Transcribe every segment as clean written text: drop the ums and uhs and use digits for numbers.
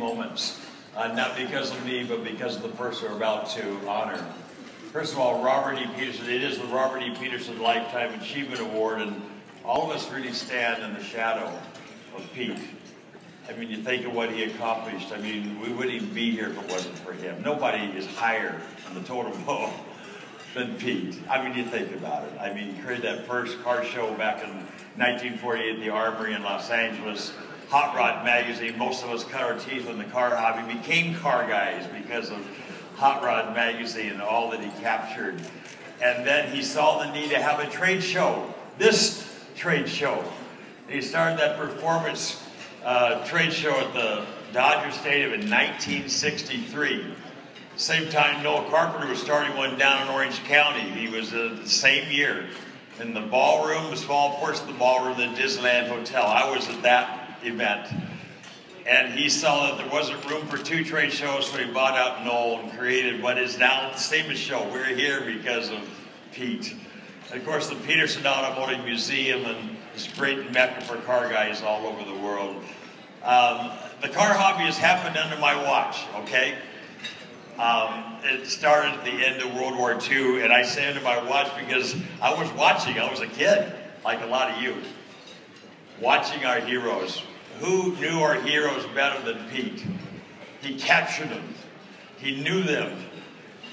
moments, not because of me, but because of the person we're about to honor. First of all, Robert E. Petersen. It is the Robert E. Petersen Lifetime Achievement Award, and all of us really stand in the shadow of Pete. I mean, you think of what he accomplished. I mean, we wouldn't even be here if it wasn't for him. Nobody is higher on the totem pole than Pete. I mean, you think about it. I mean, he created that first car show back in 1948 at the Armory in Los Angeles. Hot Rod magazine, most of us cut our teeth in the car hobby, became car guys because of Hot Rod magazine and all that he captured. And then he saw the need to have a trade show, this trade show. And he started that performance trade show at the Dodger Stadium in 1963. Same time Noel Carpenter was starting one down in Orange County. He was the same year in the ballroom, the small portion of the ballroom, the Disneyland Hotel. I was at that event. And he saw that there wasn't room for two trade shows, so he bought out Noel and created what is now the Stamos Show. We're here because of Pete. And of course, the Petersen Automotive Museum and this great mecca for car guys all over the world. The car hobby has happened under my watch, okay? It started at the end of World War II, and I say under my watch because I was watching. I was a kid, like a lot of you, watching our heroes. Who knew our heroes better than Pete? He captured them. He knew them.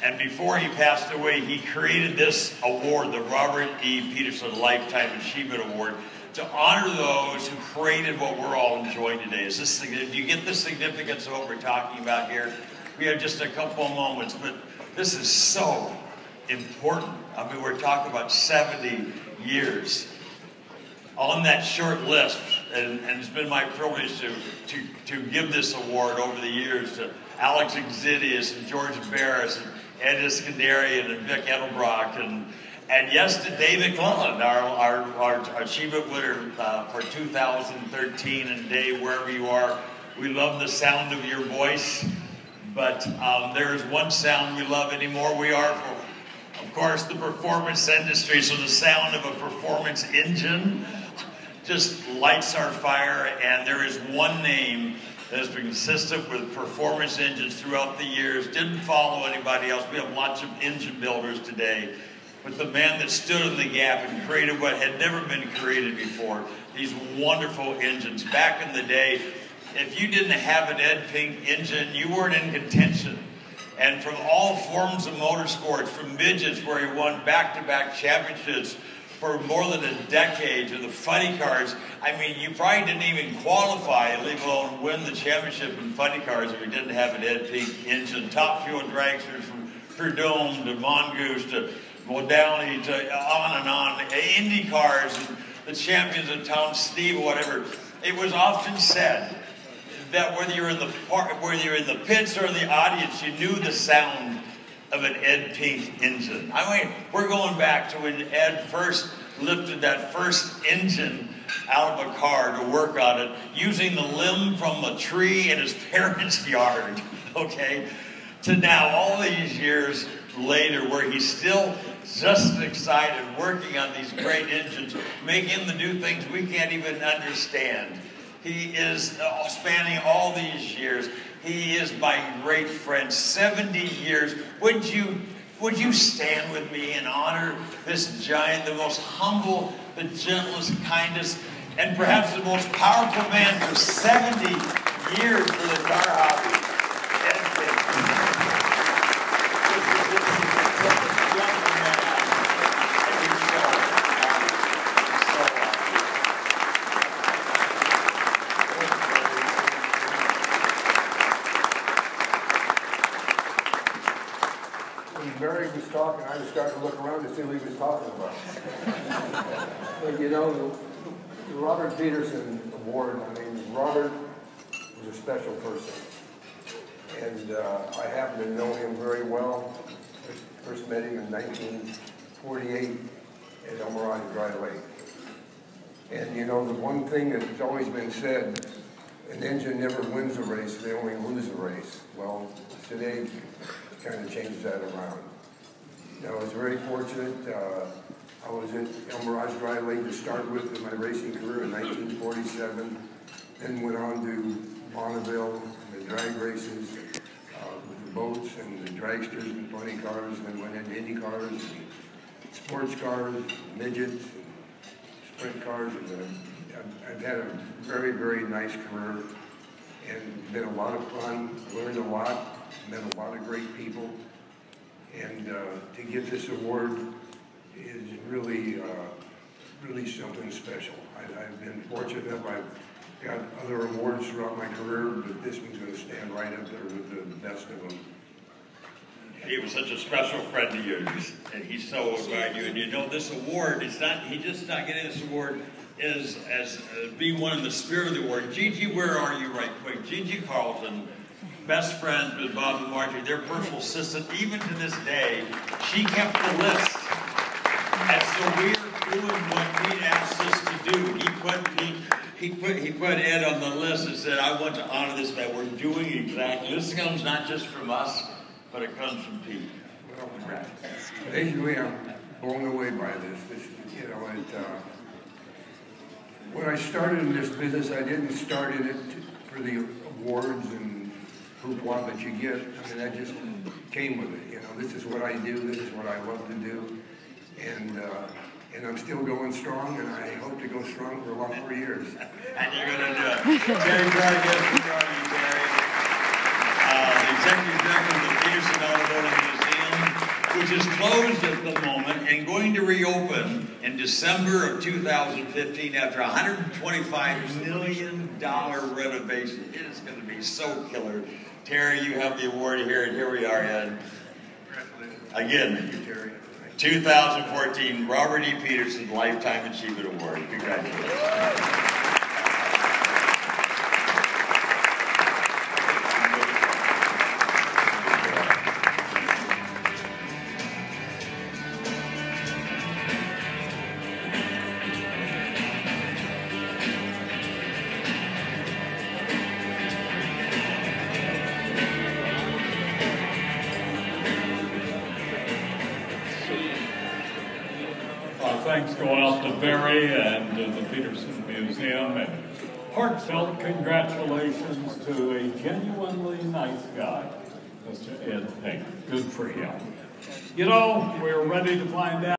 And before he passed away, he created this award, the Robert E. Petersen Lifetime Achievement Award, to honor those who created what we're all enjoying today. Is this, do you get the significance of what we're talking about here? We have just a couple of moments, but this is so important. I mean, we're talking about 70 years. On that short list, and it's been my privilege to give this award over the years to Alex Exidius and George Barris and Ed Iskandarian and Vic Edelbrock and yes, to David Cleland, our achievement winner for 2013. And Dave, wherever you are, we love the sound of your voice, but there is one sound we love anymore. We are, of course, the performance industry, so the sound of a performance engine just lights our fire, and there is one name that has been consistent with performance engines throughout the years, didn't follow anybody else. We have lots of engine builders today, but the man that stood in the gap and created what had never been created before, these wonderful engines. Back in the day, if you didn't have an Ed Pink engine, you weren't in contention. And from all forms of motorsports, from midgets where he won back-to-back championships for more than a decade, to the funny cars. I mean, you probably didn't even qualify, let alone win the championship in funny cars if you didn't have an Ed Pink engine. Top fuel dragsters from Prudhomme to Mongoose to Modality to on and on. Indy cars and the champions of town, Steve, whatever. It was often said that whether you're in the pits or in the audience, you knew the sound of an Ed Pink engine. I mean, we're going back to when Ed first lifted that first engine out of a car to work on it, using the limb from a tree in his parents' yard, okay? To now, all these years later, where he's still just excited, working on these great engines, making them do things we can't even understand. He is spanning all these years. He is my great friend. 70 years. Would you stand with me and honor this giant, the most humble, the gentlest, kindest, and perhaps the most powerful man for 70 years for the car hobby? Mary was talking, I was starting to look around to see what he was talking about. But you know, the Robert Petersen Award, I mean, Robert was a special person. And I happen to know him very well. I first met him in 1948 at El Mirage Dry Lake. And you know, the one thing that's always been said, an engine never wins a race, they only lose a race. Well, today, kind of changes that around. You know, I was very fortunate. I was at El Mirage Dry Lake to start with in my racing career in 1947, then went on to Bonneville, and the drag races, with the boats and the dragsters and funny cars, and then went into Indy cars, and sports cars, midgets, and sprint cars. And I've had a very, very nice career, and been a lot of fun, learned a lot, met a lot of great people, and to get this award is really, really something special. I've been fortunate enough. I've got other awards throughout my career, but this one's going to stand right up there with the best of them. He was such a special friend to you, and he's so admired you. And you know, this award, it's not, he just not getting this award is as being one in the spirit of the award. Gigi, where are you right quick? Gigi Carlton, best friends with Bob and Margie, their personal assistant, even to this day, she kept the list. And so we're doing what he asked us to do. He put Ed on the list and said, I want to honor this man. We're doing exactly. This comes not just from us, but it comes from Pete. Well, basically, I'm blown away by this. You know, when I started in this business, I didn't start in it for the awards and hoopla that you get. I mean, that just came with it. You know, this is what I do. This is what I love to do, and I'm still going strong, and I hope to go strong for a lot more years. And you're going to do it. Terry Bryan, Terry. The Executive Director of the Petersen Automotive Museum, which is closed at the moment and going to reopen in December of 2015 after a $125 million renovation. It is going to be so killer. Terry, you have the award here, and here we are, Ed. Again, Thank you, Terry. 2014 Robert E. Petersen Lifetime Achievement Award. Congratulations. Thanks go out to Barry and the Petersen Museum, and heartfelt congratulations to a genuinely nice guy, Mr. Ed Payne. Good for him. You know, we're ready to find out.